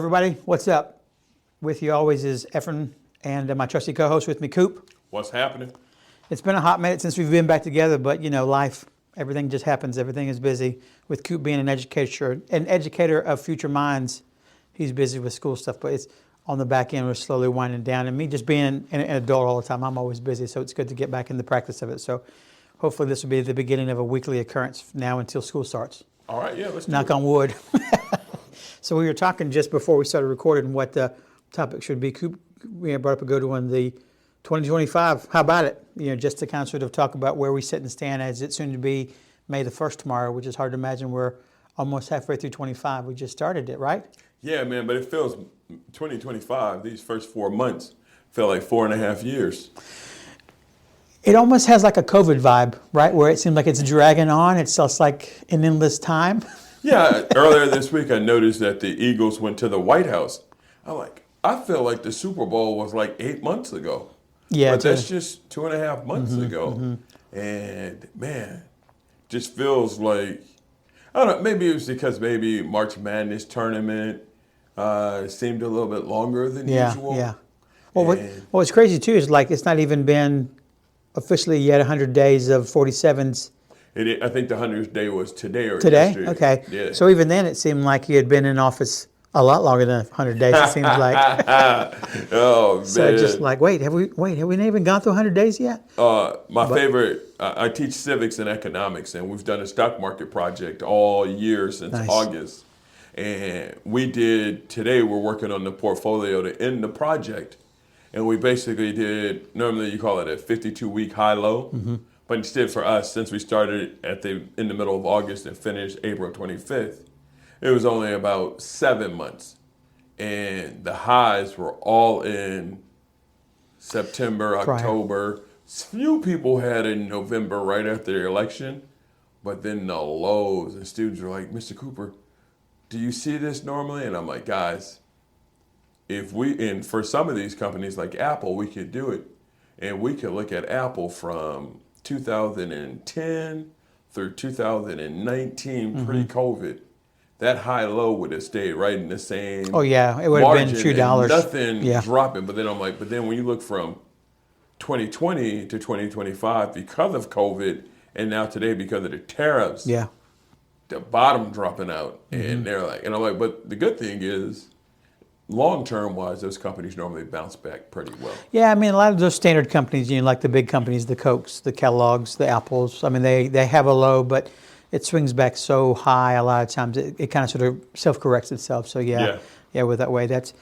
everybody. What's up? With you always is Efren and my trusty co-host with me, Coop. What's happening? It's been a hot minute since we've been back together, but you know, life, everything just happens. Everything is busy. With Coop being an educator of future minds, he's busy with school stuff, but it's on the back end, we're slowly winding down. And me just being an adult all the time, I'm always busy, so it's good to get back in the practice of it. So hopefully this will be the beginning of a weekly occurrence now until school starts. All right, yeah, let's do Knock it. on wood. So we were talking just before we started recording what the topic should be. Coop, we brought up a good one, the 2025. How about it? You know, just to kind of sort of talk about where we sit and stand as it's soon to be May the 1st tomorrow, which is hard to imagine we're almost halfway through 25. We just started it, right? Yeah, man, but it feels 2025, these first 4 months, feel like 4.5 years. It almost has like a COVID vibe, right? Where it seems like it's dragging on. It's just like an endless time. Yeah, earlier this week I noticed that the Eagles went to the White House. I feel like the Super Bowl was like 8 months ago. Yeah, but that's just 2.5 months ago. And man, just feels like, I don't know, maybe it was because maybe March Madness tournament seemed a little bit longer than usual. Yeah. Well, what's crazy too is like it's not even been officially yet 100 days of 47s. I think the 100th day was today or Today? yesterday. Okay. Yeah. So even then it seemed like he had been in office a lot longer than 100 days, it seems like. Oh, man. So just like, have we not even gone through 100 days yet? Favorite, I teach civics and economics, and we've done a stock market project all year since August. And today we're working on the portfolio to end the project. And we basically did, normally you call it a 52-week high-low. But instead for us, since we started in the middle of August and finished April 25th, it was only about 7 months. And the highs were all in September, October. Few people had in November right after the election. But then the lows, and students were like, Mr. Cooper, do you see this normally? And I'm like, guys, and for some of these companies like Apple, we could do it. And we could look at Apple from 2010 through 2019 pre-COVID. That high-low would have stayed right in the same Oh yeah, it would have been $2. Nothing dropping. But then I'm like, when you look from 2020 to 2025 because of COVID, and now today because of the tariffs, the bottom dropping out. And they're like, and I'm like, but the good thing is, long-term wise, those companies normally bounce back pretty well. Yeah, I mean, a lot of those standard companies, like the big companies, the Cokes, the Kellogg's, the Apples, I mean, they have a low, but it swings back so high a lot of times, it kind of sort of self-corrects itself. So with that way, that's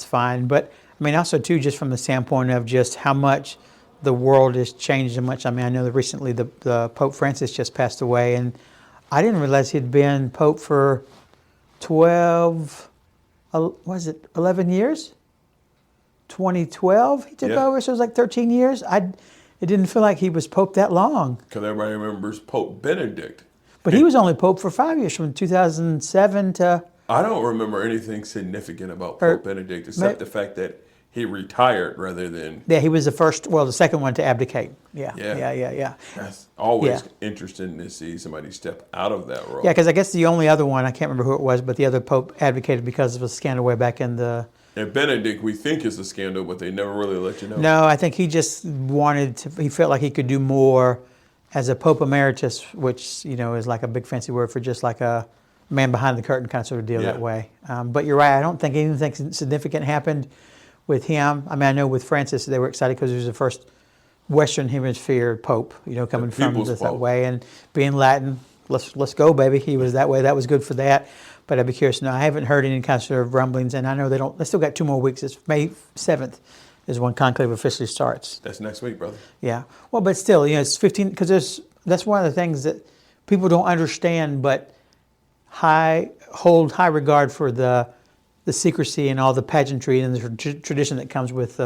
fine. But I mean, also too, just from the standpoint of just how much the world has changed so much. I mean, I know that recently the Pope Francis just passed away, and I didn't realize he'd been Pope for 11 years? 2012 he took over, so it was like 13 years. It didn't feel like he was Pope that long. Because everybody remembers Pope Benedict. But he was only Pope for 5 years, from 2007 to... I don't remember anything significant about Pope Benedict, except the fact that he retired rather than... Yeah, he was the second one to abdicate. Yeah. That's always interesting to see somebody step out of that role. Yeah, because I guess the only other one, I can't remember who it was, but the other Pope advocated because of a scandal way back in the... And Benedict, we think is a scandal, but they never really let you know. No, I think he just he felt like he could do more as a Pope Emeritus, which, is like a big fancy word for just like a man behind the curtain kind of sort of deal that way. But you're right, I don't think anything significant happened with him. I mean, I know with Francis, they were excited because he was the first Western Hemisphere Pope, coming from that way. And being Latin, let's go, baby. He was that way. That was good for that. But I'd be curious to know. I haven't heard any kind of sort of rumblings, and I know they still got 2 more weeks. It's May 7th is when conclave officially starts. That's next week, brother. Yeah. Well, but still, it's 15, because that's one of the things that people don't understand, but hold high regard for the secrecy and all the pageantry and the tradition that comes with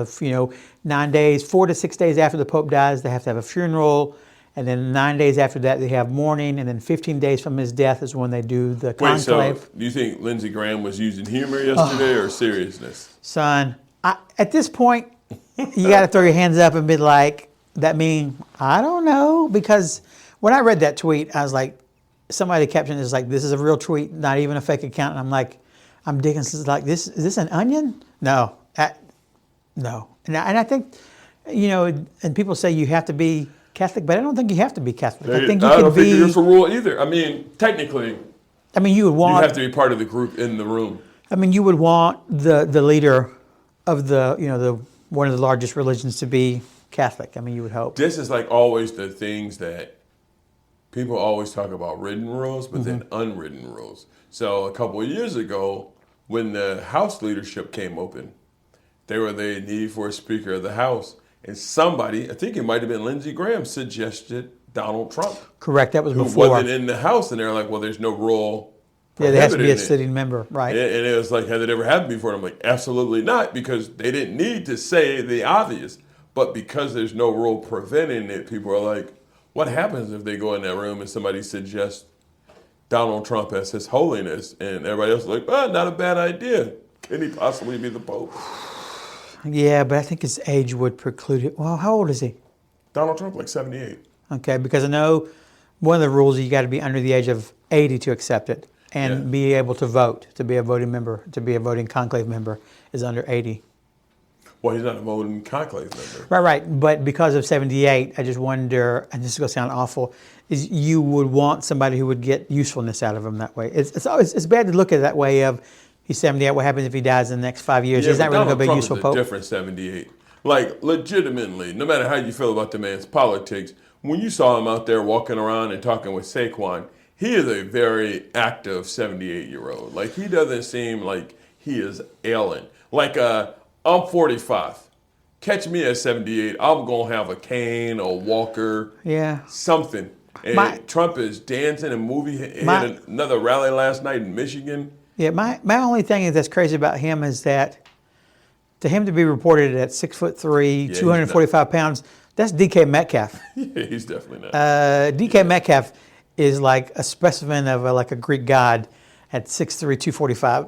9 days, 4 to 6 days after the Pope dies, they have to have a funeral. And then 9 days after that, they have mourning. And then 15 days from his death is when they do the conclave. Wait, so do you think Lindsey Graham was using humor yesterday or seriousness? Son, at this point, you got to throw your hands up and be like, I don't know. Because when I read that tweet, I was like, somebody captioned it as like, this is a real tweet, not even a fake account. And I'm like, I'm digging like this. Is this an onion? No, no. And I think, and people say you have to be Catholic, but I don't think you have to be Catholic. I think you I can don't be. think there's a rule either. I mean, technically, you would want. You have to be part of the group in the room. You would want the leader of the one of the largest religions to be Catholic. You would hope. This is like always the things that people always talk about written rules, but then unwritten rules. So a couple of years ago, when the House leadership came open, they were the need for a Speaker of the House. And somebody, I think it might have been Lindsey Graham, suggested Donald Trump. Correct, that was who before. wasn't in the House. And they're like, well, there's no rule. Yeah, there has to be a sitting member, right? And it was like, has it ever happened before? And I'm like, absolutely not, because they didn't need to say the obvious. But because there's no rule preventing it, people are like, what happens if they go in that room and somebody suggests Donald Trump as His Holiness? And everybody else is like, well, not a bad idea. Can he possibly be the Pope? Yeah, but I think his age would preclude it. Well, how old is he? Donald Trump, like 78. Okay, because I know one of the rules is you got to be under the age of 80 to accept it and be able to vote, to be a voting member, to be a voting conclave member is under 80. Well, he's not a voting conclave member. Right. But because of 78, I just wonder, and this is going to sound awful, is you would want somebody who would get usefulness out of him that way. It's bad to look at it that way of, he's 78, what happens if he dies in the next 5 years? He's not really going to be a useful pope. Different 78. Like, legitimately, no matter how you feel about the man's politics, when you saw him out there walking around and talking with Saquon, he is a very active 78-year-old. Like, he doesn't seem like he is ailing. Like, I'm 45. Catch me at 78, I'm going to have a cane, a walker, something. And Trump is dancing and moving. He had another rally last night in Michigan. Yeah, my only thing that's crazy about him is that to him to be reported at 6'3", 245 pounds, that's DK Metcalf. Yeah, he's definitely not. DK Metcalf is like a specimen of like a Greek god at 6'3", 245.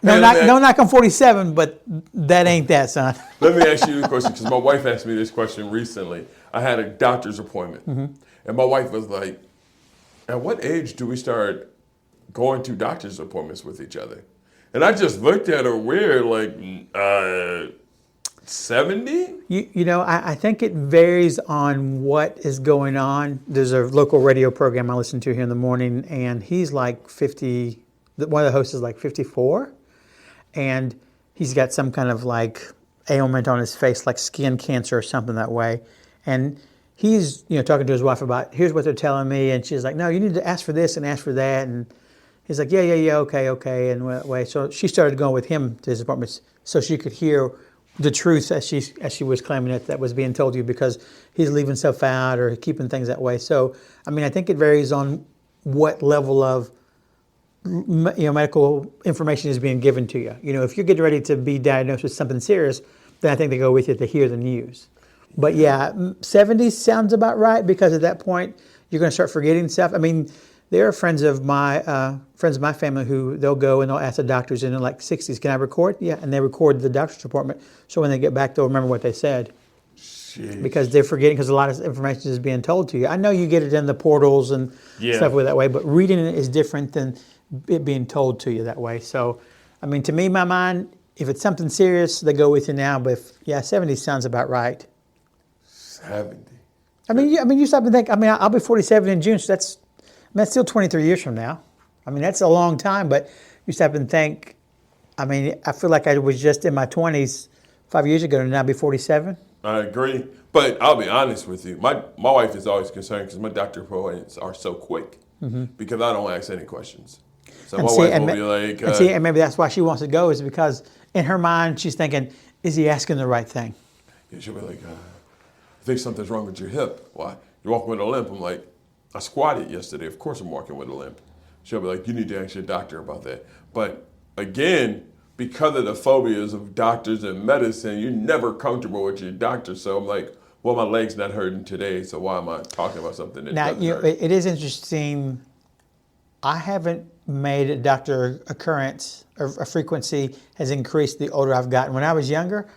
No, knock on 47, but that ain't that, son. Let me ask you a question, because my wife asked me this question recently. I had a doctor's appointment, and my wife was like, at what age do we start going to doctor's appointments with each other? And I just looked at her weird, like, 70? I think it varies on what is going on. There's a local radio program I listen to here in the morning, and he's like 50. One of the hosts is like 54, and he's got some kind of like ailment on his face, like skin cancer or something that way. And he's talking to his wife about, here's what they're telling me, and she's like, no, you need to ask for this and ask for that, and he's like, yeah, okay, and that way. So she started going with him to his appointments so she could hear the truth as she was claiming it that was being told to you, because he's leaving stuff out or keeping things that way. So, I think it varies on what level of medical information is being given to you. If you're getting ready to be diagnosed with something serious, then I think they go with you to hear the news. But yeah, 70 sounds about right, because at that point you're going to start forgetting stuff. There are friends of my family who they'll go and they'll ask the doctors in their like 60s, can I record? Yeah, and they record the doctor's appointment, so when they get back they'll remember what they said. Jeez. Because they're forgetting, because a lot of information is being told to you. I know you get it in the portals and stuff that way, but reading it is different than it being told to you that way. So, to me, my mind, if it's something serious, they go with you now. But 70 sounds about right. 70. You stop and think. I'll be 47 in June, so that's still 23 years from now. That's a long time. But you stop and think. I feel like I was just in my 20s 5 years ago, and now I'll be 47. I agree, but I'll be honest with you. My wife is always concerned because my doctor appointments are so quick, because I don't ask any questions. So my wife will be like... and maybe that's why she wants to go, is because in her mind she's thinking, is he asking the right thing? Yeah, she'll be like, I think something's wrong with your hip. Why? You're walking with a limp. I'm like, I squatted yesterday. Of course I'm walking with a limp. She'll be like, you need to ask your doctor about that. But again, because of the phobias of doctors and medicine, you're never comfortable with your doctor. So I'm like, well, my leg's not hurting today, so why am I talking about something that doesn't hurt? It is interesting. I haven't made a doctor occurrence, or a frequency has increased the older I've gotten. When I was younger,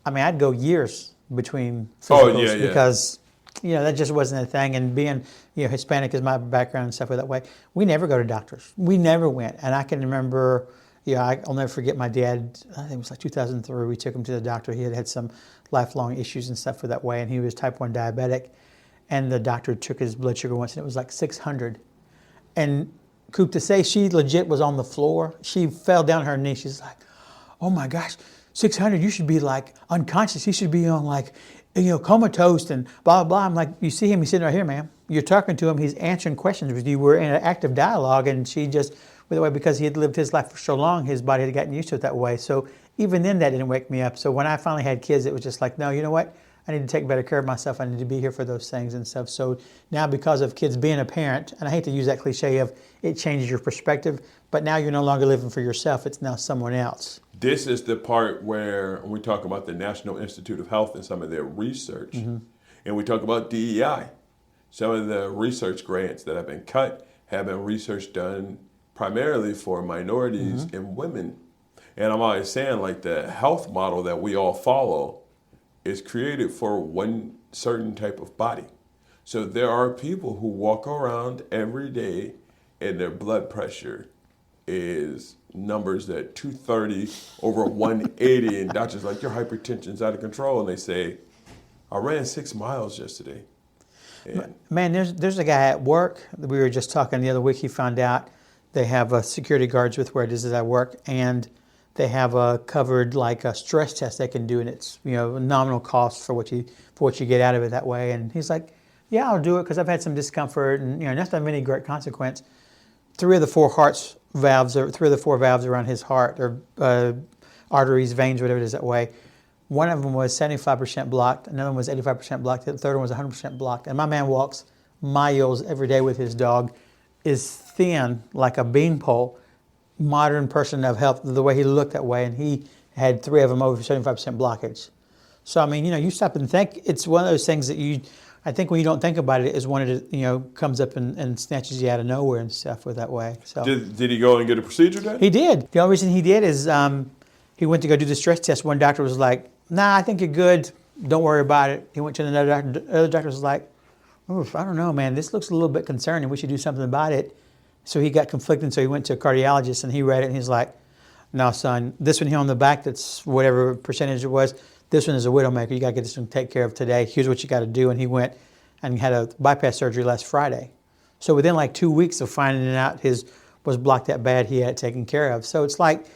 I'd go years between physicals because that just wasn't a thing. And being Hispanic is my background and stuff that way, we never go to doctors. We never went. And I can remember Yeah, I'll never forget my dad. I think it was like 2003. We took him to the doctor. He had some lifelong issues and stuff with that way, and he was type 1 diabetic. And the doctor took his blood sugar once, and it was like 600. And Coop, to say she legit was on the floor, she fell down on her knee. She's like, "Oh my gosh, 600! You should be like unconscious. He should be on like, comatose and blah blah." I'm like, "You see him? He's sitting right here, ma'am. You're talking to him. He's answering questions with you. We're in an active dialogue." And she just, by the way, because he had lived his life for so long, his body had gotten used to it that way. So even then, that didn't wake me up. So when I finally had kids, it was just like, no, you know what? I need to take better care of myself. I need to be here for those things and stuff. So now, because of kids being a parent, and I hate to use that cliche of it changes your perspective, but now you're no longer living for yourself. It's now someone else. This is the part where we talk about the National Institute of Health and some of their research. Mm-hmm. And we talk about DEI. Some of the research grants that have been cut have been research done primarily for minorities Mm-hmm. and women. And I'm always saying, like, the health model that we all follow is created for one certain type of body. So there are people who walk around every day and their blood pressure is numbers at 230 over 180, and doctors like, your hypertension's out of control. And they say, I ran 6 miles yesterday. And Man, there's a guy at work. We were just talking the other week. He found out they have security guards with where it is at work, and they have a covered like a stress test they can do, and it's nominal cost for what you get out of it that way. And he's like, "Yeah, I'll do it because I've had some discomfort, and not that many great consequence." 3 of the 4 valves around his heart, or arteries, veins, whatever it is that way. One of them was 75% blocked. Another one was 85% blocked. The third one was 100% blocked. And my man walks miles every day with his dog, is thin like a beanpole, modern person of health, the way he looked that way, and he had 3 of them over 75% blockage. So, I mean, you stop and think. It's one of those things that I think when you don't think about it, is when it, comes up and snatches you out of nowhere and stuff with that way. So did he go and get a procedure done? he did. The only reason he did is he went to go do the stress test. One doctor was like, "Nah, I think you're good. Don't worry about it." He went to another doctor. The other doctor was like, "Oof, I don't know, man. This looks a little bit concerning. We should do something about it." So he got conflicted, so he went to a cardiologist, and he read it, and he's like, "No, son, this one here on the back, that's whatever percentage it was, this one is a widowmaker. You got to get this one taken care of today. Here's what you got to do." And he went and had a bypass surgery last Friday. So within like 2 weeks of finding out his was blocked that bad, he had it taken care of. So it's like,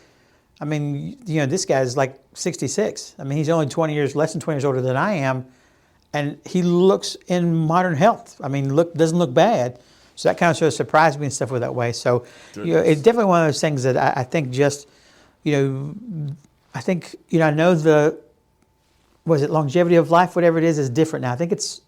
I mean, this guy's like 66. I mean, he's only less than 20 years older than I am, and he looks in modern health. I mean, doesn't look bad. So that kind of sort of surprised me and stuff with that way. So, it's definitely one of those things that I think just, I know was it longevity of life, whatever it is different now. I think it's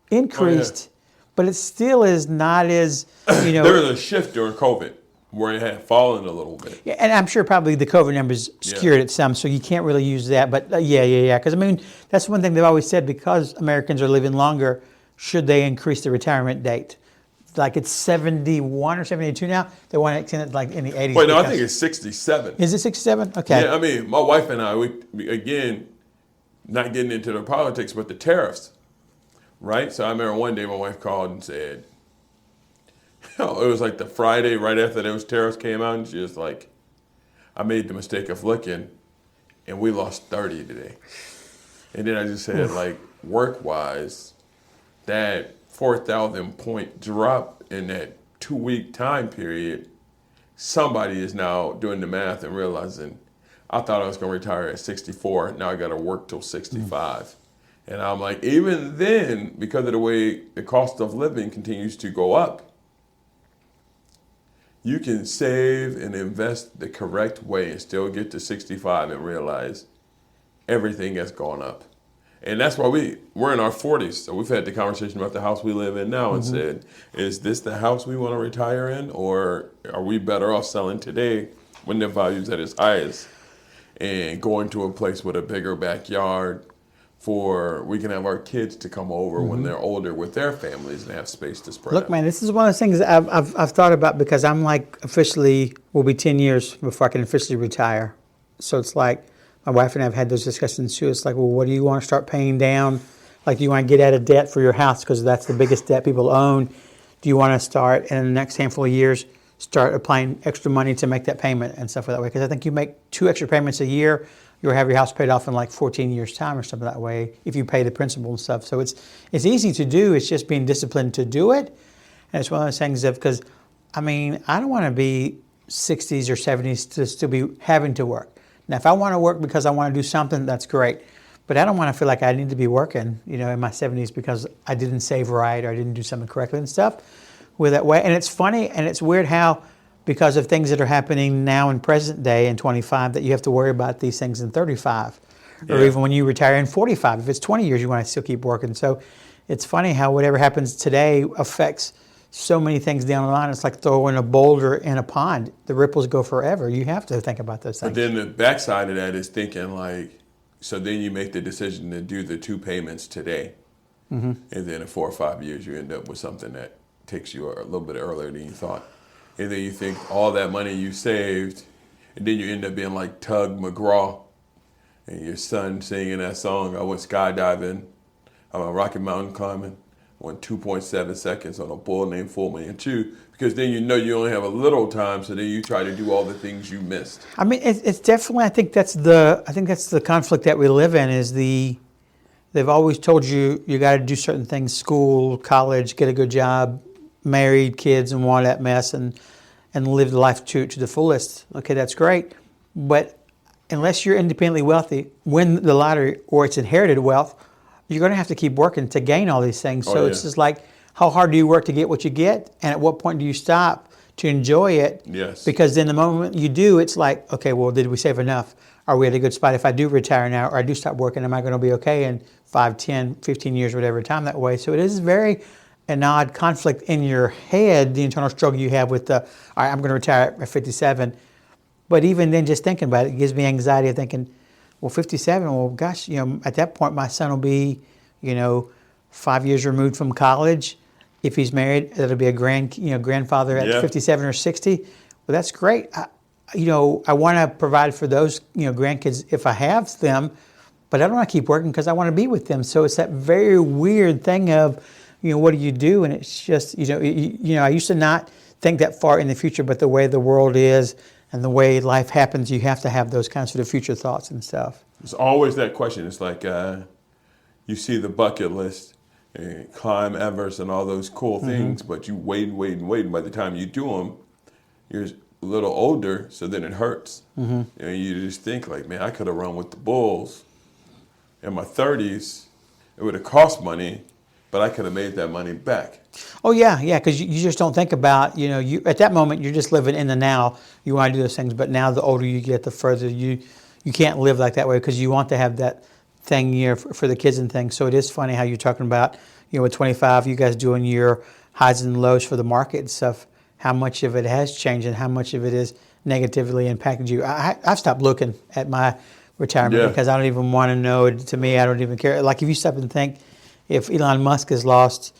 increased, but it still is not as, There was a shift during COVID where it had fallen a little bit. Yeah, and I'm sure probably the COVID numbers skewed it some, so you can't really use that. But yeah. Because, I mean, that's one thing they've always said, because Americans are living longer, should they increase the retirement date? Like it's 71 or 72 now. They want to extend it like in the 80s. Wait, no, I think it's 67. Is it 67? Okay. Yeah, I mean, my wife and I, we again, not getting into the politics, but the tariffs, right? So I remember one day my wife called and said, it was like the Friday right after those tariffs came out, and she was like, I made the mistake of looking, and we lost 30 today. And then I just said, like, work-wise, that 4,000 point drop in that 2-week time period, somebody is now doing the math and realizing, I thought I was going to retire at 64. Now I got to work till 65. And I'm like, even then, because of the way the cost of living continues to go up, you can save and invest the correct way and still get to 65 and realize everything has gone up. And that's why we're in our 40s. So we've had the conversation about the house we live in now and said, is this the house we want to retire in? Or are we better off selling today when the value's at its highest and going to a place with a bigger backyard we can have our kids to come over when they're older with their families and have space to spread Look, out. man, this is one of those things that I've thought about, because I'm like will be 10 years before I can officially retire. So it's like, my wife and I have had those discussions too. It's like, well, what do you want to start paying down? Like, do you want to get out of debt for your house, because that's the biggest debt people own? Do you want to start in the next handful of years start applying extra money to make that payment and stuff that way. Because I think you make 2 extra payments a year, you'll have your house paid off in like 14 years' time or something that way if you pay the principal and stuff. So it's easy to do. It's just being disciplined to do it. And it's one of those things of, because, I mean, I don't want to be 60s or 70s to still be having to work. Now, if I want to work because I want to do something, that's great. But I don't want to feel like I need to be working, in my 70s because I didn't save right or I didn't do something correctly and stuff with that way. And it's funny and it's weird how, because of things that are happening now in present day in 25, that you have to worry about these things in 35 or even when you retire in 45. If it's 20 years, you want to still keep working. So it's funny how whatever happens today affects so many things down the line. It's like throwing a boulder in a pond. The ripples go forever. You have to think about those things. But then the backside of that is thinking like, so then you make the decision to do the 2 payments today. And then in 4 or 5 years, you end up with something that takes you a little bit earlier than you thought. And then you think all that money you saved, and then you end up being like Tug McGraw and your son singing that song, I went skydiving, I went Rocky Mountain climbing, went 2.7 seconds on a bull named Fu Manchu, because then you only have a little time, so then you try to do all the things you missed. I mean, it's definitely. I think that's the conflict that we live in. Is they've always told you got to do certain things: school, college, get a good job, married, kids, and all that mess, and live the life to the fullest. Okay, that's great, but unless you're independently wealthy, win the lottery, or it's inherited wealth, you're going to have to keep working to gain all these things. So it's just like, how hard do you work to get what you get? And at what point do you stop to enjoy it? Yes. Because then the moment you do, it's like, okay, well, did we save enough? Are we at a good spot? If I do retire now or I do stop working, am I going to be okay in 5, 10, 15 years, whatever time that way? So it is very an odd conflict in your head, the internal struggle you have with all right, I'm going to retire at 57. But even then, just thinking about it, gives me anxiety of thinking, well, 57, well, gosh, at that point, my son will be, 5 years removed from college. If he's married, that'll be a grandfather at 57 or 60. Well, that's great. I want to provide for those, grandkids if I have them, but I don't want to keep working because I want to be with them. So it's that very weird thing of, what do you do? And it's just, I used to not think that far in the future, but the way the world is and the way life happens, you have to have those kinds of future thoughts and stuff. It's always that question. It's like you see the bucket list, and climb Everest and all those cool things, but you wait and wait and wait, and by the time you do them, you're a little older, so then it hurts. And you just think like, man, I could have run with the bulls in my 30s. It would have cost money, but I could have made that money back. Oh, yeah, because you just don't think about, you at that moment, you're just living in the now. You want to do those things, but now the older you get, the further you can't live like that way because you want to have that thing for the kids and things. So it is funny how you're talking about, with 25, you guys doing your highs and lows for the market and stuff, how much of it has changed and how much of it is negatively impacted you. I've stopped looking at my retirement because I don't even want to know. To me, I don't even care. Like if you stop and think, if Elon Musk has lost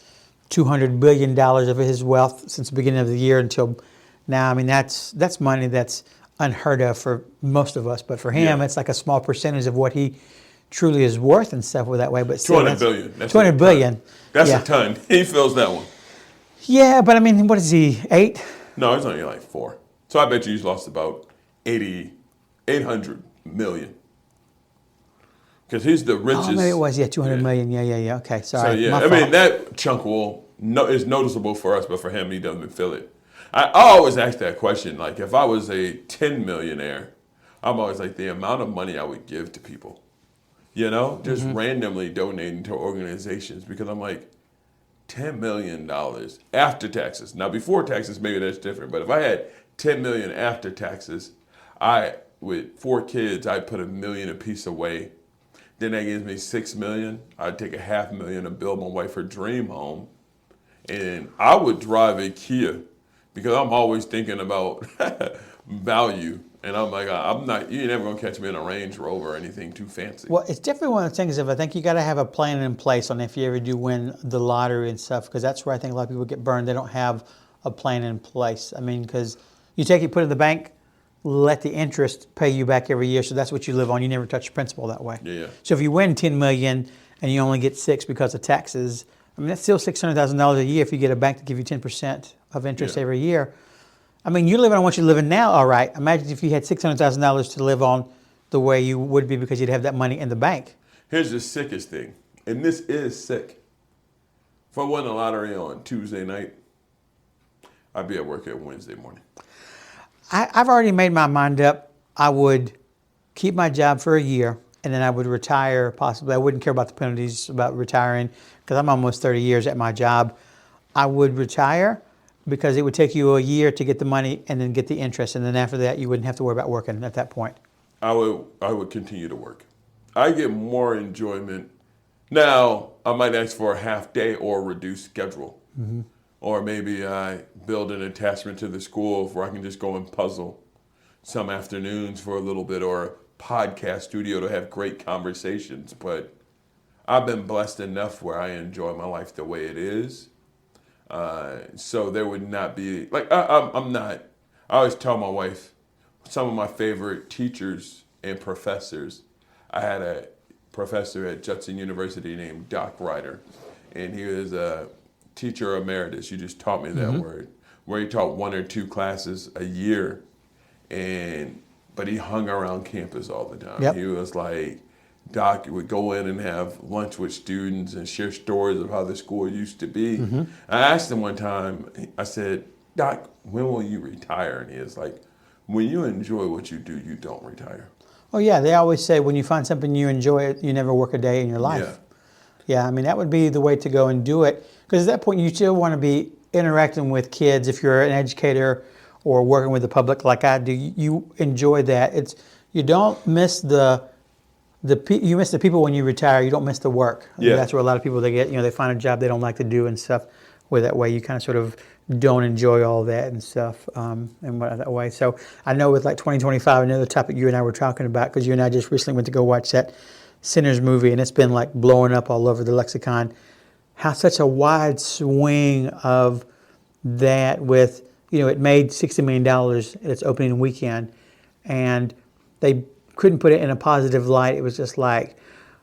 $200 billion of his wealth since the beginning of the year until now, I mean, that's money that's unheard of for most of us. But for him, it's like a small percentage of what he truly is worth and stuff with that way. But still, 200 billion. That's 200 billion. That's a ton. He fills that one. Yeah, but I mean, what is he, 8? No, he's only like 4. So I bet you he's lost about 800 million. Because he's the richest. Oh, maybe it was, 200 million. Yeah. Okay, sorry. So, I mean, that chunk is noticeable for us, but for him, he doesn't feel it. I always ask that question, like if I was a 10 millionaire, I'm always like the amount of money I would give to people, just randomly donating to organizations, because I'm like, $10 million after taxes. Now, before taxes, maybe that's different, but if I had $10 million after taxes, with 4 kids, I'd put $1 million apiece away. Then that gives me $6 million. I'd take $500,000 to build my wife her dream home. And I would drive a Kia because I'm always thinking about value. And I'm like, you're never going to catch me in a Range Rover or anything too fancy. Well, it's definitely one of the things I think you got to have a plan in place on if you ever do win the lottery and stuff, because that's where I think a lot of people get burned. They don't have a plan in place. I mean, because you take it, put it in the bank, let the interest pay you back every year. So that's what you live on. You never touch the principal that way. Yeah. So if you win $10 million and you only get 6 because of taxes, I mean, that's still $600,000 a year if you get a bank to give you 10% of interest every year. I mean, you're living on what you're living now, all right. Imagine if you had $600,000 to live on the way you would be because you'd have that money in the bank. Here's the sickest thing, and this is sick. If I won the lottery on Tuesday night, I'd be at work at Wednesday morning. I've already made my mind up. I would keep my job for a year, and then I would retire possibly. I wouldn't care about the penalties about retiring because I'm almost 30 years at my job. I would retire because it would take you a year to get the money and then get the interest. And then after that, you wouldn't have to worry about working at that point. I would continue to work. I get more enjoyment. Now, I might ask for a half day or reduced schedule. Mm-hmm. Or maybe I build an attachment to the school where I can just go and puzzle some afternoons for a little bit, or a podcast studio to have great conversations. But I've been blessed enough where I enjoy my life the way it is. So there would not be, like, I'm not, I always tell my wife, some of my favorite teachers and professors, I had a professor at Judson University named Doc Ryder, and he was a teacher emeritus. You just taught me that word, where he taught 1 or 2 classes a year, but he hung around campus all the time. Yep. He was like, Doc would go in and have lunch with students and share stories of how the school used to be. Mm-hmm. I asked him one time, I said, Doc, when will you retire? And he was like, when you enjoy what you do, you don't retire. Oh, yeah. They always say when you find something you enjoy, you never work a day in your life. Yeah, I mean, that would be the way to go and do it. Because at that point, you still want to be interacting with kids. If you're an educator or working with the public like I do, you enjoy that. You don't miss you miss the people when you retire. You don't miss the work. Yeah. That's where a lot of people, they find a job they don't like to do and stuff. Where that way you kind of sort of don't enjoy all that and stuff, and that way. So I know with like 2025, another topic you and I were talking about, because you and I just recently went to go watch that Sinners movie, and it's been like blowing up all over the lexicon. How such a wide swing of that with, it made $60 million at its opening weekend, and they couldn't put it in a positive light. It was just like,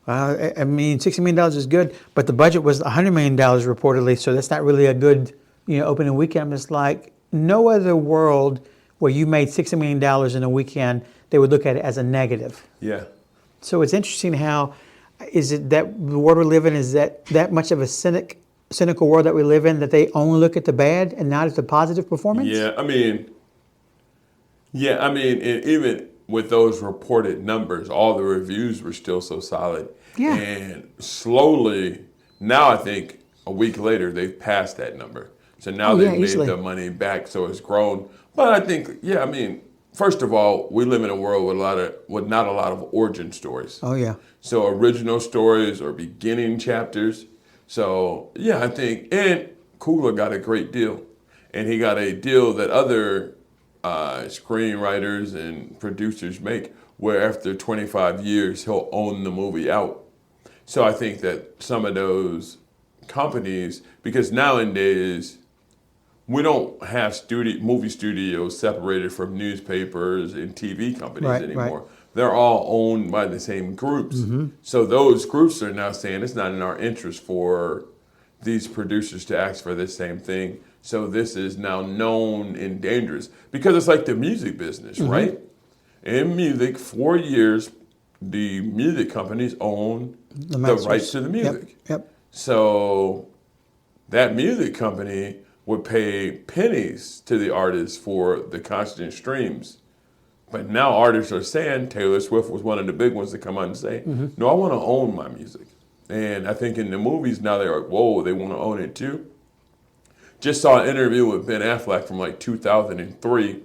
I mean, $60 million is good, but the budget was $100 million reportedly, so that's not really a good, opening weekend. I'm just like, no other world where you made $60 million in a weekend, they would look at it as a negative. Yeah. So it's interesting how, is it that the world we live in, is that much of a cynical world that we live in, that they only look at the bad and not at the positive performance? Yeah, I mean, and even with those reported numbers, all the reviews were still so solid. Yeah. And slowly, now I think a week later, they've passed that number. So now they've made the money back, so it's grown. But I think, first of all, we live in a world with not a lot of origin stories. Oh, yeah. So original stories or beginning chapters. So, I think, and Coogler got a great deal. And he got a deal that other screenwriters and producers make, where after 25 years, he'll own the movie out. So I think that some of those companies, because nowadays, we don't have movie studios separated from newspapers and TV companies anymore. Right. They're all owned by the same groups. Mm-hmm. So those groups are now saying it's not in our interest for these producers to ask for this same thing. So this is now known and dangerous, because it's like the music business, mm-hmm. right? In music, 4 years, the music companies own the rights to the music. Yep. So that music company would pay pennies to the artists for the constant streams. But now artists are saying, Taylor Swift was one of the big ones to come out and say, mm-hmm. no, I want to own my music. And I think in the movies now they're like, whoa, they want to own it too. Just saw an interview with Ben Affleck from like 2003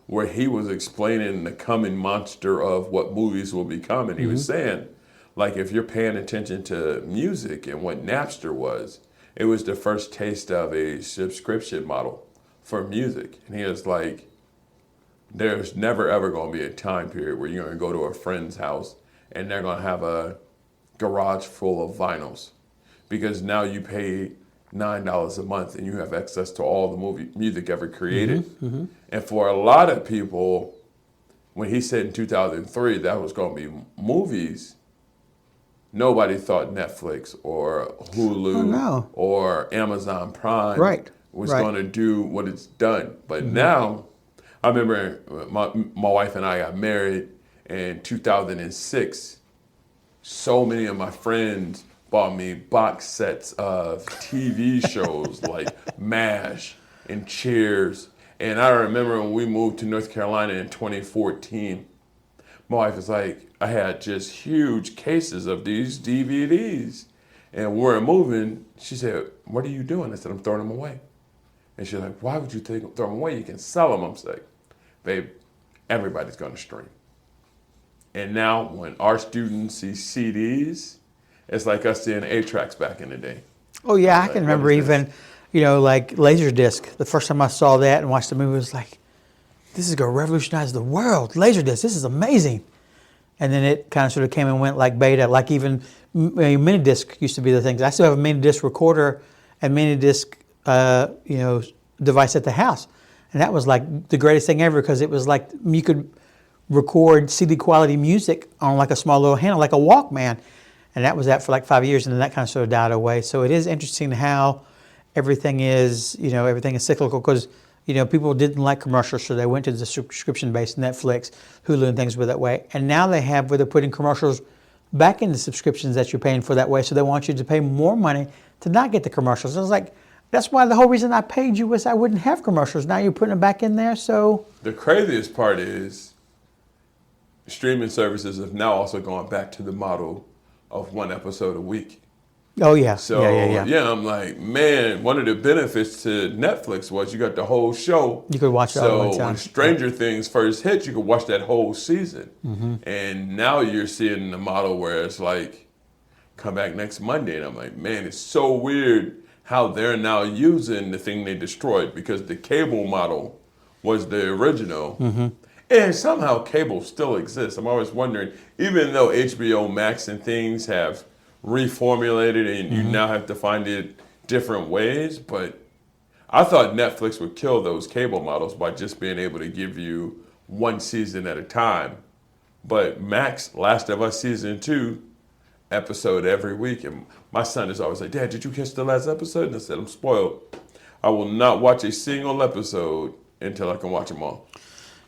where he was explaining the coming monster of what movies will become. And he mm-hmm. was saying, like, if you're paying attention to music and what Napster was, it was the first taste of a subscription model for music. And he was like, there's never, ever going to be a time period where you're going to go to a friend's house and they're going to have a garage full of vinyls. Because now you pay $9 a month and you have access to all the music ever created. Mm-hmm, mm-hmm. And for a lot of people, when he said in 2003 that was going to be movies, nobody thought Netflix or Hulu or Amazon Prime was going to do what it's done. But mm-hmm. now I remember my wife and I got married in 2006. So many of my friends bought me box sets of TV shows like MASH and Cheers. And I remember when we moved to North Carolina in 2014, my wife was like, I had just huge cases of these DVDs. And we we're moving, she said, what are you doing? I said, I'm throwing them away. And she's like, why would you throw them away? You can sell them. I'm like, babe, everybody's going to stream. And now when our students see CDs, it's like us seeing 8-tracks back in the day. Oh, yeah, I can remember even, like Laserdisc. The first time I saw that and watched the movie, I was like, this is going to revolutionize the world. Laserdisc, this is amazing. And then it kind of sort of came and went like beta, like even mini disc used to be the things. I still have a mini disc recorder and mini disc, device at the house. And that was like the greatest thing ever because it was like you could record CD quality music on like a small little handle, like a Walkman. And that was that for like 5 years, and then that kind of sort of died away. So it is interesting how everything is cyclical because, people didn't like commercials, so they went to the subscription-based Netflix, Hulu, and things were that way. And now they have where they're putting commercials back into subscriptions that you're paying for that way, so they want you to pay more money to not get the commercials. I was like, that's why the whole reason I paid you was I wouldn't have commercials. Now you're putting them back in there, so... The craziest part is streaming services have now also gone back to the model of one episode a week. Oh, yeah. So, yeah, I'm like, man, one of the benefits to Netflix was you got the whole show. You could watch it all at one time. So when Stranger Things first hit, you could watch that whole season. Mm-hmm. And now you're seeing the model where it's like, come back next Monday. And I'm like, man, it's so weird how they're now using the thing they destroyed because the cable model was the original. Mm-hmm. And somehow cable still exists. I'm always wondering, even though HBO Max and things have reformulated and you now have to find it different ways, but I thought Netflix would kill those cable models by just being able to give you one season at a time. But Max, Last of Us Season 2, episode every week. And my son is always like, Dad, did you catch the last episode? And I said, I'm spoiled. I will not watch a single episode until I can watch them all.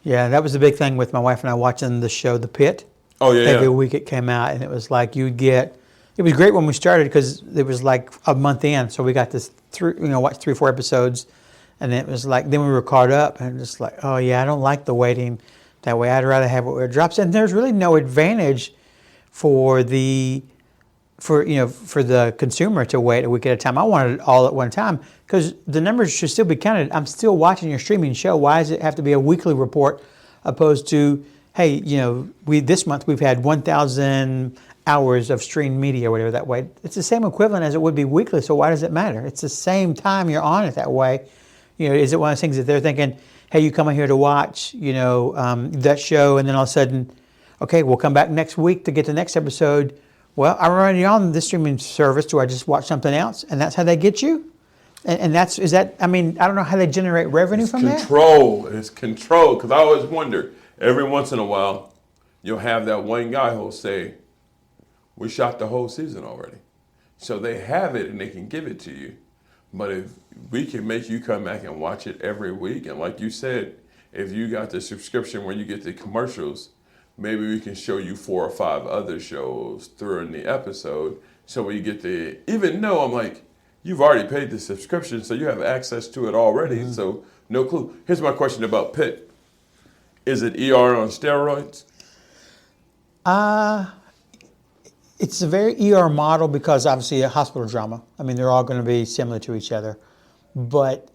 Yeah, that was the big thing with my wife and I watching the show The Pit. Oh, yeah. Every week it came out, and it was like it was great when we started because it was like a month in, so we got this watch 3 or 4 episodes, and it was like then we were caught up, and just like, oh yeah, I don't like the waiting that way. I'd rather have it where it drops, and there's really no advantage for the consumer to wait a week at a time. I want it all at one time because the numbers should still be counted. I'm still watching your streaming show. Why does it have to be a weekly report opposed to, hey, this month we've had 1,000 hours of streamed media or whatever that way. It's the same equivalent as it would be weekly, so why does it matter? It's the same time you're on it that way. Is it one of those things that they're thinking, hey, you come in here to watch, that show, and then all of a sudden, okay, we'll come back next week to get the next episode. Well, I'm already on this streaming service. Do I just watch something else? And that's how they get you? I don't know how they generate revenue from that. It's control. Because I always wonder, every once in a while, you'll have that one guy who'll say, we shot the whole season already. So they have it and they can give it to you. But if we can make you come back and watch it every week, and like you said, if you got the subscription where you get the commercials, maybe we can show you 4 or 5 other shows during the episode. So when you get even though I'm like, you've already paid the subscription, so you have access to it already. Mm-hmm. So no clue. Here's my question about Pitt. Is it ER on steroids? It's a very ER model because obviously a hospital drama. I mean, they're all going to be similar to each other. But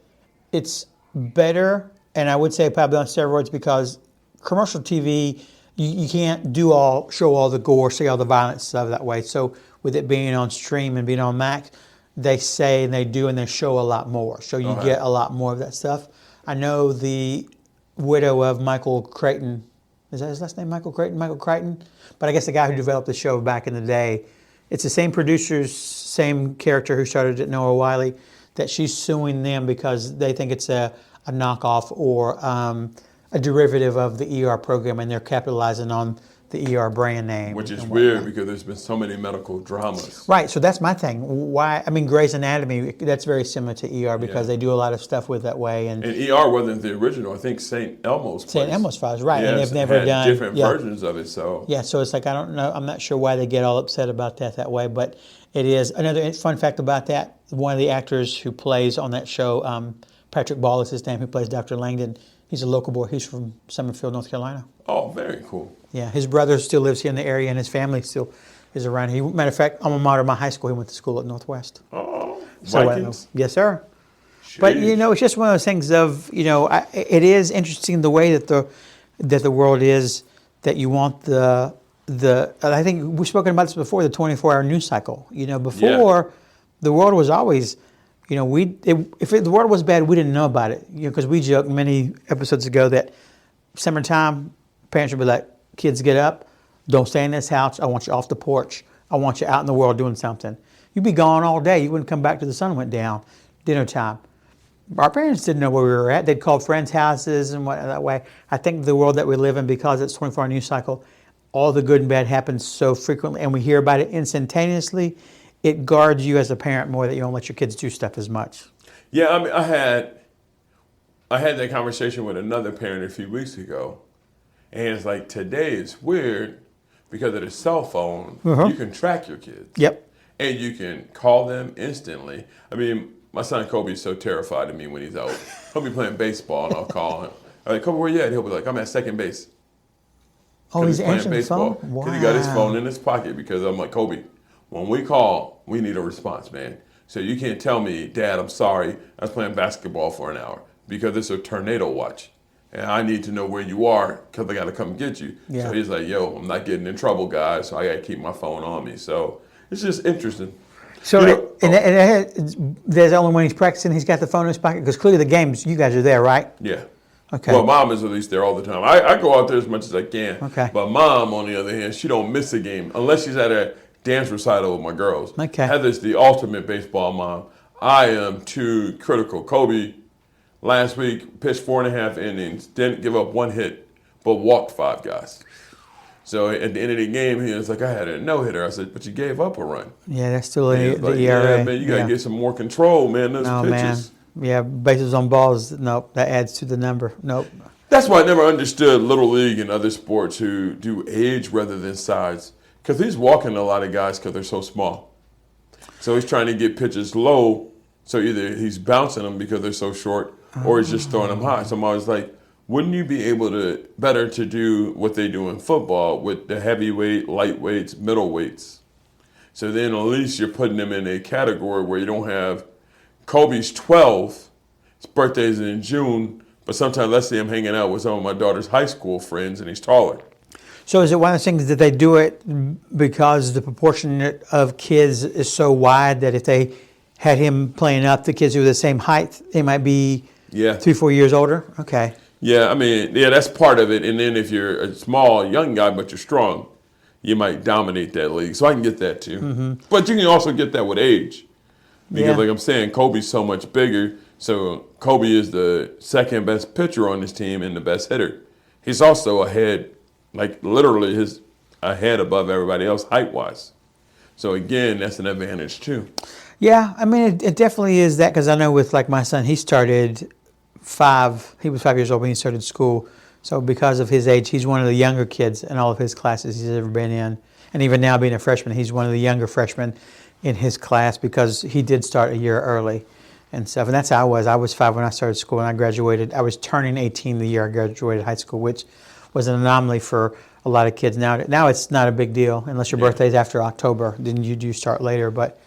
it's better, and I would say probably on steroids because commercial TV, you can't show all the gore, see all the violence stuff that way. So with it being on stream and being on Max, they say and they do and they show a lot more. So you get a lot more of that stuff. I know the widow of Michael Crichton, is that his last name, Michael Crichton? Michael Crichton? But I guess the guy who developed the show back in the day, it's the same producers, same character who started it, Noah Wiley, that she's suing them because they think it's a knockoff or a derivative of the ER program, and they're capitalizing on the ER brand name. Which is and weird whatnot. because there's been so many medical dramas. Right, so that's my thing. Why? I mean, Grey's Anatomy, that's very similar to ER because they do a lot of stuff with that way. And ER wasn't the original. I think St. Elmo's place. St. Elmo's Files, right? Yeah, and they've never had done different versions of it. So yeah, so it's like I don't know. I'm not sure why they get all upset about that way, but it is. Another fun fact about that: one of the actors who plays on that show, Patrick Ball is his name, who plays Dr. Langdon. He's a local boy. He's from Summerfield, North Carolina. Oh, very cool. Yeah, his brother still lives here in the area, and his family still is around here. Matter of fact, alma mater of my high school, he went to school at Northwest. Oh, So, Vikings? yes, sir. Jeez. But it's just one of those things of it is interesting the way that the world is, that you want the I think we've spoken about this before, the 24-hour news cycle. Before the world was always, if the world was bad, we didn't know about it. Because we joked many episodes ago that summertime, parents would be like, kids, get up, don't stay in this house. I want you off the porch. I want you out in the world doing something. You'd be gone all day. You wouldn't come back till the sun went down, dinner time. Our parents didn't know where we were at. They'd call friends' houses and what that way. I think the world that we live in, because it's 24-hour news cycle, all the good and bad happens so frequently, and we hear about it instantaneously. It guards you as a parent more that you don't let your kids do stuff as much. Yeah, I mean, I had that conversation with another parent a few weeks ago, and it's like today is weird because of the cell phone. You can track your kids. Yep. And you can call them instantly. I mean, my son Kobe is so terrified of me when he's out. He'll be playing baseball, and I'll call him. I'm like, Kobe, where you at? He'll be like, I'm at second base. Oh, he's playing answering the phone? Wow. Because he got his phone in his pocket because I'm like, Kobe, when we call, we need a response, man. So you can't tell me, Dad, I'm sorry, I was playing basketball for an hour because it's a tornado watch. And I need to know where you are because I got to come get you. Yeah. So he's like, yo, I'm not getting in trouble, guys, so I got to keep my phone on me. So it's just interesting. So there's only when he's practicing, he's got the phone in his pocket? Because clearly the games, you guys are there, right? Yeah. Okay. Well, Mom is at least there all the time. I go out there as much as I can. Okay. But Mom, on the other hand, she don't miss a game unless she's at a dance recital with my girls. Okay. Heather's the ultimate baseball mom. I am too critical. Kobe, last week, pitched 4.5 innings, didn't give up one hit, but walked 5 guys. So at the end of the game, he was like, I had a no-hitter. I said, but you gave up a run. Yeah, that's still And he the was like, ERA. yeah, man, you got to get some more control, man, those No, man. pitches. Yeah, bases on balls, nope, that adds to the number. Nope. That's why I never understood Little League and other sports who do age rather than size. Because he's walking a lot of guys because they're so small. So he's trying to get pitches low, so either he's bouncing them because they're so short, or he's just throwing them high. So I'm always like, wouldn't you be able to better to do what they do in football with the heavyweight, lightweights, middleweights? So then at least you're putting them in a category where you don't have Kobe's 12, his birthday's in June, but sometimes let's see him hanging out with some of my daughter's high school friends and he's taller. So is it one of those things that they do it because the proportion of kids is so wide that if they had him playing up the kids who are the same height, they might be 3-4 years older? Okay. Yeah, I mean, that's part of it. And then if you're a small, young guy, but you're strong, you might dominate that league. So I can get that too. Mm-hmm. But you can also get that with age. Because like I'm saying, Kobe's so much bigger. So Kobe is the second best pitcher on this team and the best hitter. He's also ahead, like literally his ahead above everybody else height-wise. So again, that's an advantage too. Yeah, I mean, it definitely is that, because I know with like my son, he was 5 years old when he started school. So because of his age, he's one of the younger kids in all of his classes he's ever been in. And even now being a freshman, he's one of the younger freshmen in his class because he did start a year early and stuff. And that's how I was. I was 5 when I started school and I graduated. I was turning 18 the year I graduated high school, which was an anomaly for a lot of kids. Now it's not a big deal unless your birthday's after October. Then you do start later, but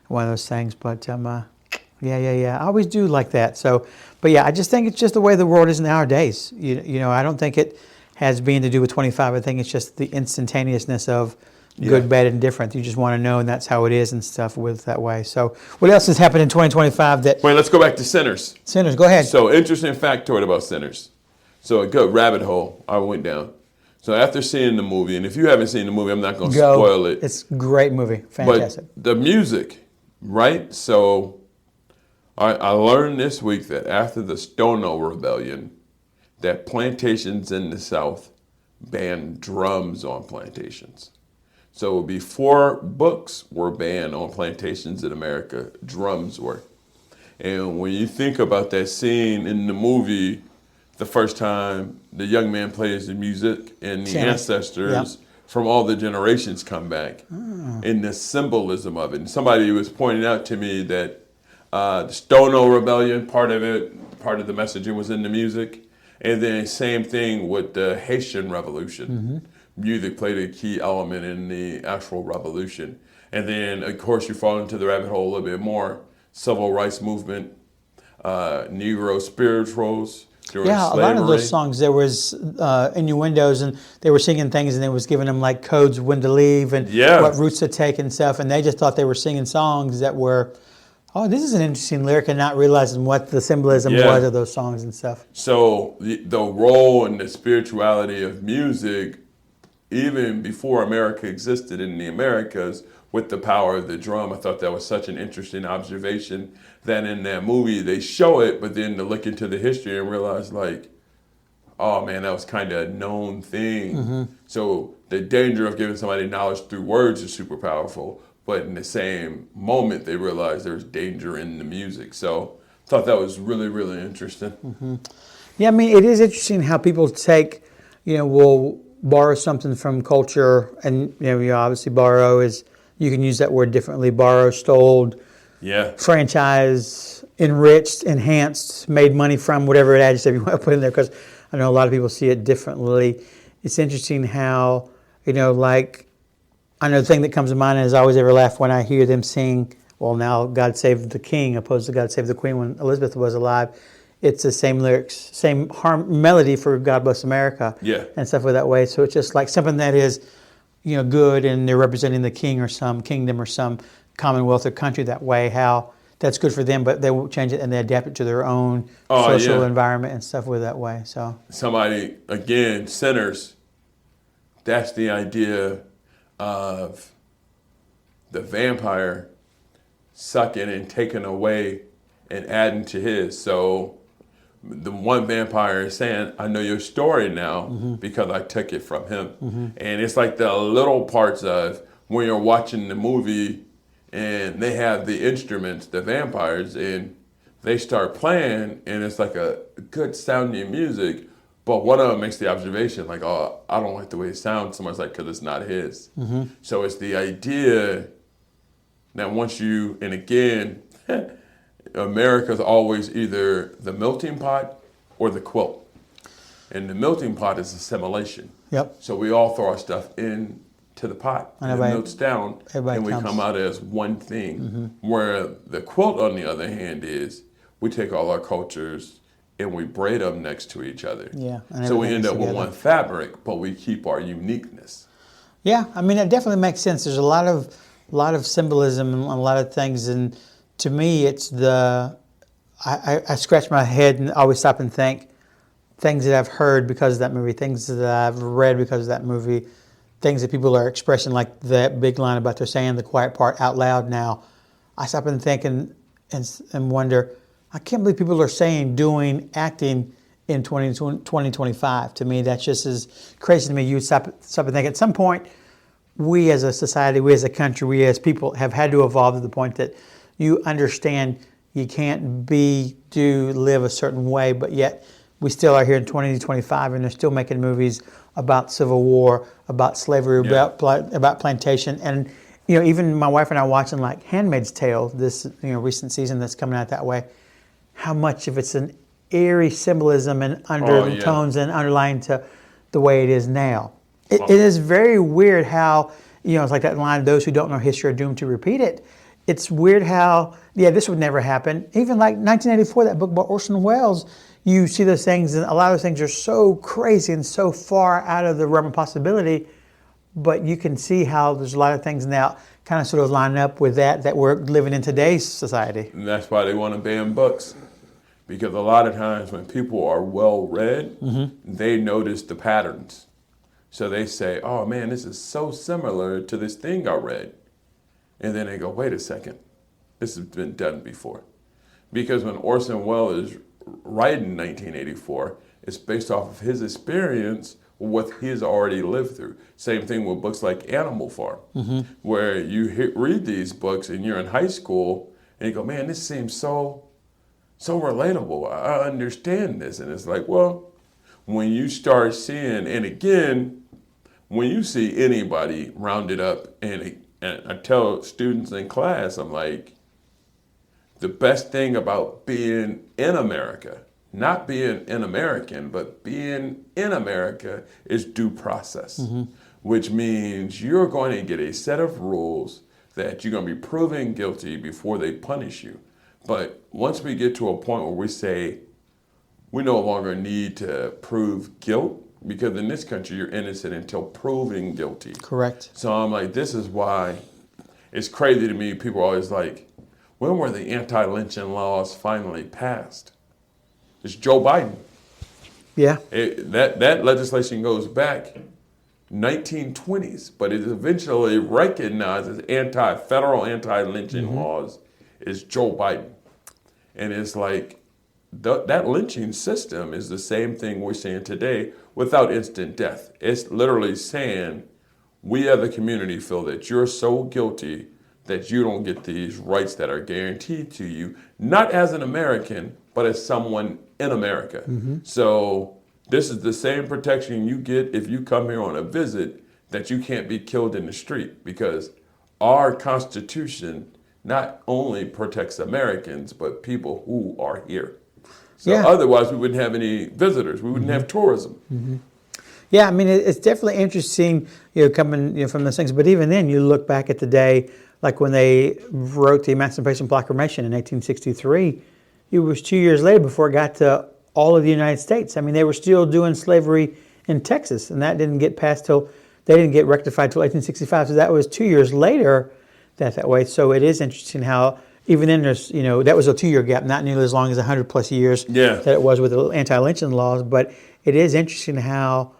one of those things. But yeah. I always do like that. So, but yeah, I just think it's just the way the world is nowadays. You know, I don't think it has been to do with 25. I think it's just the instantaneousness of good, bad, and different. You just want to know, and that's how it is and stuff with that way. So what else has happened in 2025 that... Wait, let's go back to centers. Centers, go ahead. So interesting factoid about centers. So a good rabbit hole I went down. So after seeing the movie, and if you haven't seen the movie, I'm not going to spoil it. It's a great movie. Fantastic. But the music, right? So I learned this week that after the Stono Rebellion, that plantations in the South banned drums on plantations. So before books were banned on plantations in America, drums were. And when you think about that scene in the movie, the first time the young man plays the music and the ancestors from all the generations come back, and the symbolism of it. And somebody was pointing out to me that the Stono Rebellion, part of the messaging was in the music. And then same thing with the Haitian Revolution. Music played a key element in the actual revolution. And then, of course, you fall into the rabbit hole a little bit more. Civil rights movement, Negro spirituals during slavery. A lot of those songs, there was innuendos, and they were singing things, and it was giving them like codes when to leave and what routes to take and stuff. And they just thought they were singing songs that were, oh, this is an interesting lyric, and not realizing what the symbolism was of those songs and stuff. So the role and the spirituality of music, even before America existed in the Americas, with the power of the drum, I thought that was such an interesting observation that in that movie they show it, but then to look into the history and realize like, oh man, that was kind of a known thing. So the danger of giving somebody knowledge through words is super powerful, but in the same moment they realize there's danger in the music. So I thought that was really, really interesting. Yeah, I mean, it is interesting how people take, will borrow something from culture, and you obviously borrow is, you can use that word differently, borrow, stole, franchise, enriched, enhanced, made money from, whatever adjective you want to put in there, because I know a lot of people see it differently. It's interesting how, like, I know the thing that comes to mind is I always ever laugh when I hear them sing, well, now God Save the King, opposed to God Save the Queen when Elizabeth was alive. It's the same lyrics, same melody for God Bless America and stuff like that way. So it's just like something that is, good, and they're representing the king or some kingdom or some commonwealth or country that way, how that's good for them, but they won't change it and they adapt it to their own social environment and stuff with that way. So somebody, again, sinners, that's the idea of the vampire sucking and taking away and adding to his. So the one vampire is saying, I know your story now because I took it from him. And it's like the little parts of when you're watching the movie and they have the instruments, the vampires, and they start playing, and it's like a good sounding music, but one of them makes the observation like, oh, I don't like the way it sounds. Someone's like, because it's not his. So it's the idea that once you, and again, America's always either the melting pot or the quilt. And the melting pot is assimilation. So we all throw our stuff into the pot, and it melts down, and we come out as one thing. Where the quilt, on the other hand, is we take all our cultures and we braid them next to each other. So we end up with one fabric, but we keep our uniqueness. Yeah, I mean, it definitely makes sense. There's a lot of symbolism and a lot of things, and to me, it's I scratch my head and always stop and think things that I've heard because of that movie, things that I've read because of that movie, things that people are expressing, like that big line about they're saying the quiet part out loud now. I stop and think and wonder, I can't believe people are saying, doing, acting in 2025. To me, that's just as crazy to me. You stop and think at some point, we as a society, we as a country, we as people have had to evolve to the point that you understand you can't live a certain way, but yet we still are here in 2025, and they're still making movies about Civil War, about slavery, about plantation, and even my wife and I watching like *Handmaid's Tale*, this recent season that's coming out that way. How much of it's an eerie symbolism and undertones and underlying to the way it is now. It is very weird how it's like that line: "Those who don't know history are doomed to repeat it." It's weird how, this would never happen. Even like 1984, that book by Orson Welles, you see those things, and a lot of those things are so crazy and so far out of the realm of possibility, but you can see how there's a lot of things now kind of sort of line up with that we're living in today's society. And that's why they want to ban books, because a lot of times when people are well-read, they notice the patterns. So they say, oh man, this is so similar to this thing I read. And then they go, wait a second, this has been done before. Because when Orson Welles is writing 1984, it's based off of his experience what he's already lived through. Same thing with books like Animal Farm, where you read these books and you're in high school and you go, man, this seems so relatable. I understand this. And it's like, well, when you start seeing, and again, when you see anybody rounded up, and I tell students in class, I'm like, the best thing about being in America, not being an American, but being in America, is due process, which means you're going to get a set of rules that you're going to be proven guilty before they punish you. But once we get to a point where we say we no longer need to prove guilt, because in this country you're innocent until proven guilty. Correct. So I'm like, this is why it's crazy to me. People are always like, when were the anti-lynching laws finally passed? It's Joe Biden. Yeah. That legislation goes back 1920s, but it eventually recognized as federal anti-lynching laws is Joe Biden. And it's like that lynching system is the same thing we're seeing today without instant death. It's literally saying we as a community feel that you're so guilty that you don't get these rights that are guaranteed to you, not as an American, but as someone in America. So this is the same protection you get if you come here on a visit, that you can't be killed in the street, because our Constitution not only protects Americans, but people who are here. So otherwise we wouldn't have any visitors. We wouldn't have tourism. Yeah, I mean, it's definitely interesting, coming from those things. But even then, you look back at the day, like when they wrote the Emancipation Proclamation in 1863, it was 2 years later before it got to all of the United States. I mean, they were still doing slavery in Texas, and that didn't get passed they didn't get rectified till 1865. So that was 2 years later that way. So it is interesting how even then there's, that was a 2 year gap, not nearly as long as 100 plus years that it was with the anti-lynching laws. But it is interesting how,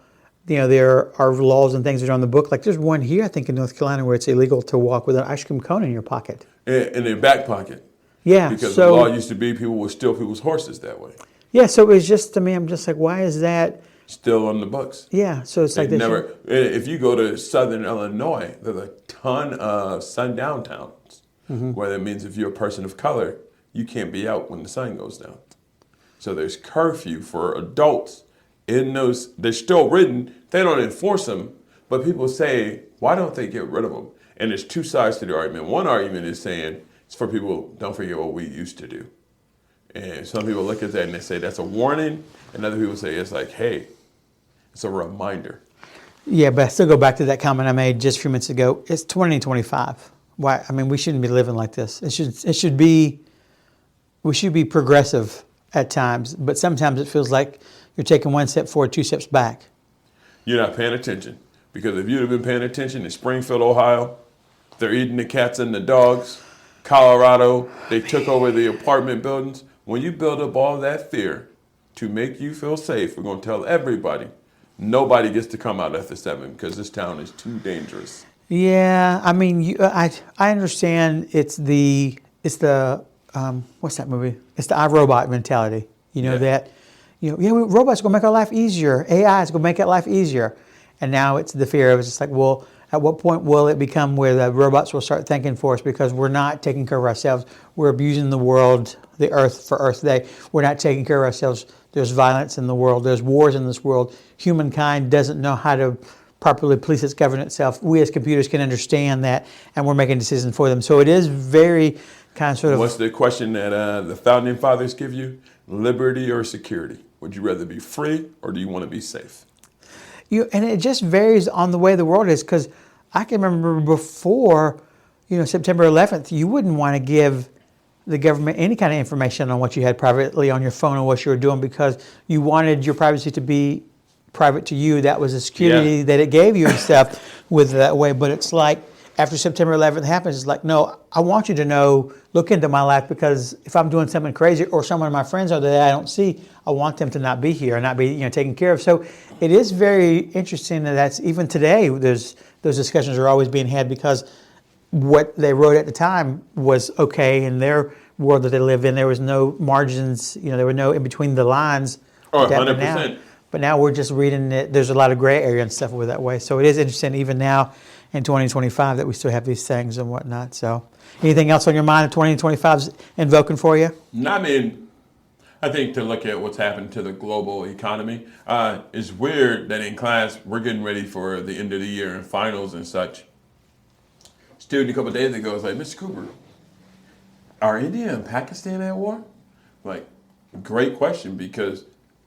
there are laws and things that are on the book. Like there's one here, I think, in North Carolina where it's illegal to walk with an ice cream cone in your pocket. In their back pocket. Yeah. Because the law used to be people would steal people's horses that way. Yeah, so it was just, to me, I'm just like, why is that? Still on the books. Yeah, so it's like this. If you go to southern Illinois, there's a ton of sundown towns, where that means if you're a person of color, you can't be out when the sun goes down. So there's curfew for adults in those. They're still written. They don't enforce them, but people say, why don't they get rid of them? And there's two sides to the argument. One argument is saying it's for people, don't forget what we used to do. And some people look at that and they say that's a warning, and other people say it's like, hey, it's a reminder. Yeah, but I still go back to that comment I made just a few minutes ago. It's 2025. Why? I mean, we shouldn't be living like this. We should be progressive at times, but sometimes it feels like you're taking one step forward, two steps back. You're not paying attention, because if you'd have been paying attention in Springfield, Ohio, they're eating the cats and the dogs. Colorado, they took over the apartment buildings. When you build up all that fear to make you feel safe, we're going to tell everybody, nobody gets to come out after 7 because this town is too dangerous. Yeah, I mean, I understand it's the what's that movie? It's the iRobot mentality. Robots are going to make our life easier. AI is going to make our life easier. And now it's the fear of it's just like, well, at what point will it become where the robots will start thinking for us because we're not taking care of ourselves? We're abusing the world, the earth for Earth Day. We're not taking care of ourselves. There's violence in the world. There's wars in this world. Humankind doesn't know how to properly police its govern itself. We as computers can understand that, and we're making decisions for them. So it is very kind of sort of... What's the question that the Founding Fathers give you? Liberty or security? Would you rather be free or do you want to be safe? And it just varies on the way the world is, because I can remember before, September 11th, you wouldn't want to give the government any kind of information on what you had privately on your phone or what you were doing, because you wanted your privacy to be private to you. That was the security that it gave you and stuff with that way. But it's like after September 11th happens, it's like, no, I want you to know, look into my life, because if I'm doing something crazy or someone of my friends are that I don't see, I want them to not be here and not be taken care of. So it is very interesting that that's even today, those discussions are always being had, because what they wrote at the time was okay in their world that they live in. There was no margins, there were no in between the lines. Oh, 100%. But now we're just reading it. There's a lot of gray area and stuff with that way. So it is interesting, even now in 2025, that we still have these things and whatnot. So anything else on your mind in 2025 is invoking for you? I mean, I think to look at what's happened to the global economy, it's weird that in class we're getting ready for the end of the year and finals and such. Student a couple of days ago was like, Mr. Cooper, are India and Pakistan at war? Like, great question, because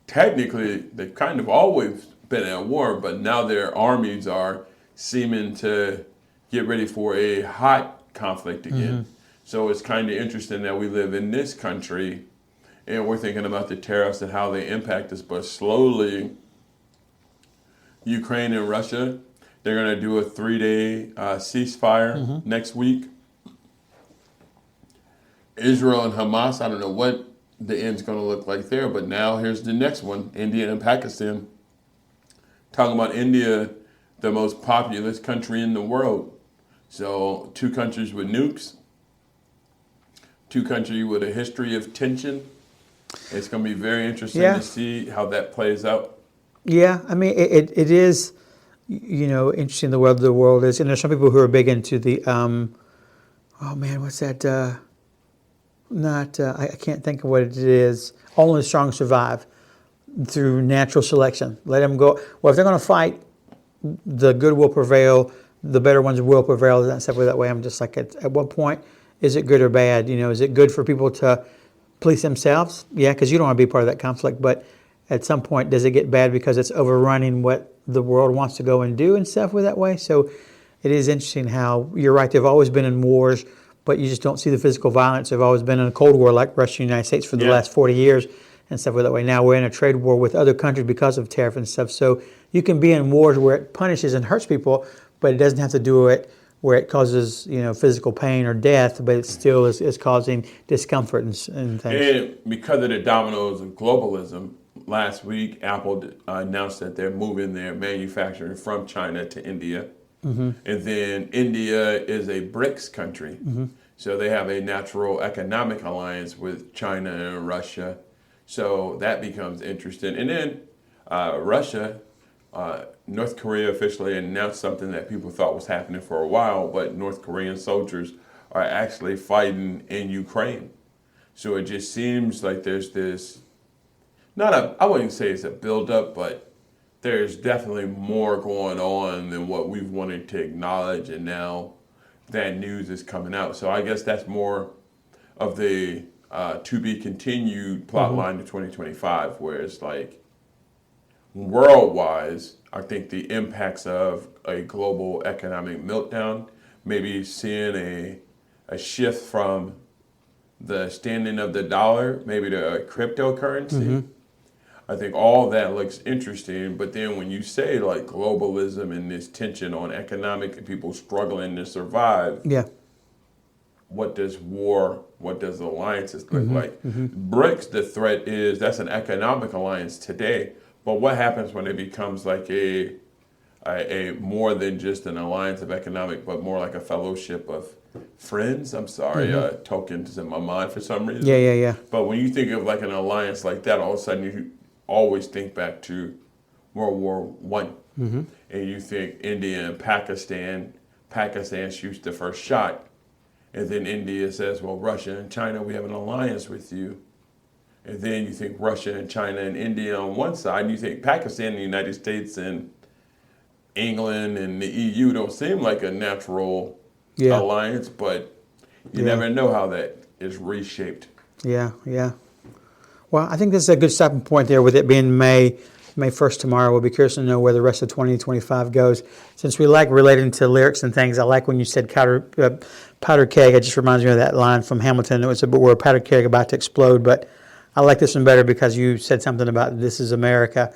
technically they've kind of always been at war, but now their armies are seeming to get ready for a hot conflict again. So it's kind of interesting that we live in this country and we're thinking about the tariffs and how they impact us, but slowly Ukraine and Russia, they're going to do a 3-day ceasefire next week. Israel and Hamas, I don't know what the end's going to look like there, but now here's the next one, India and Pakistan. Talking about India, the most populous country in the world. So 2 countries with nukes, 2 countries with a history of tension. It's going to be very interesting to see how that plays out. Yeah, I mean, it is, interesting the world is. And there's some people who are big into the, what's that? I can't think of what it is. Only the strong survive through natural selection. Let them go. Well, if they're going to fight, the good will prevail. The better ones will prevail. And stuff that way. I'm just like, at what point is it good or bad? Is it good for people to police themselves? Yeah, because you don't want to be part of that conflict. But at some point, does it get bad because it's overrunning what the world wants to go and do and stuff with that way? So it is interesting how, you're right, they've always been in wars, but you just don't see the physical violence. They've always been in a Cold War like Russia and the United States for the last 40 years and stuff that way. Now we're in a trade war with other countries because of tariff and stuff. So you can be in wars where it punishes and hurts people, but it doesn't have to do it where it causes physical pain or death, but it still is causing discomfort and things. And because of the dominoes of globalism, last week Apple announced that they're moving their manufacturing from China to India. And then India is a BRICS country. So they have a natural economic alliance with China and Russia. So that becomes interesting. And then Russia, North Korea officially announced something that people thought was happening for a while, but North Korean soldiers are actually fighting in Ukraine. So it just seems like there's this, I wouldn't say it's a buildup, but there's definitely more going on than what we've wanted to acknowledge, and now that news is coming out. So I guess that's more of the to be continued plot line to 2025, where it's like world-wise, I think the impacts of a global economic meltdown, maybe seeing a shift from the standing of the dollar, maybe to a cryptocurrency. I think all that looks interesting, but then when you say like globalism and this tension on economic and people struggling to survive, what does war, what does alliances look like? BRICS, the threat is that's an economic alliance today, but what happens when it becomes like a more than just an alliance of economic, but more like a fellowship of friends? I'm sorry, tokens in my mind for some reason. Yeah. But when you think of like an alliance like that, all of a sudden you always think back to World War I. And you think India and Pakistan shoots the first shot. And then India says, well, Russia and China, we have an alliance with you. And then you think Russia and China and India on one side, and you think Pakistan, the United States, and England and the EU don't seem like a natural alliance, but you never know how that is reshaped. Yeah. Well, I think this is a good stopping point there with it being May 1st tomorrow. We'll be curious to know where the rest of 2025 goes. Since we like relating to lyrics and things, I like when you said powder keg. It just reminds me of that line from Hamilton. It was we're a powder keg about to explode, but I like this one better because you said something about This Is America.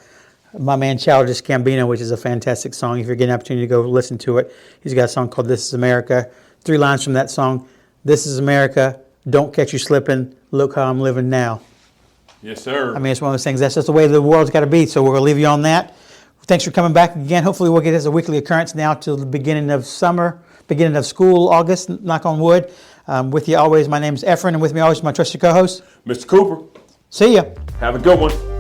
My man Childish Gambino, which is a fantastic song. If you're getting an opportunity to go listen to it, he's got a song called This Is America. 3 lines from that song. This is America. Don't catch you slipping. Look how I'm living now. Yes, sir. I mean, it's one of those things. That's just the way the world's got to be. So we're going to leave you on that. Thanks for coming back again. Hopefully we'll get this as a weekly occurrence now till the beginning of summer, beginning of school, August, knock on wood. With you always, my name is Efren, and with me always my trusted co-host, Mr. Cooper. See ya. Have a good one.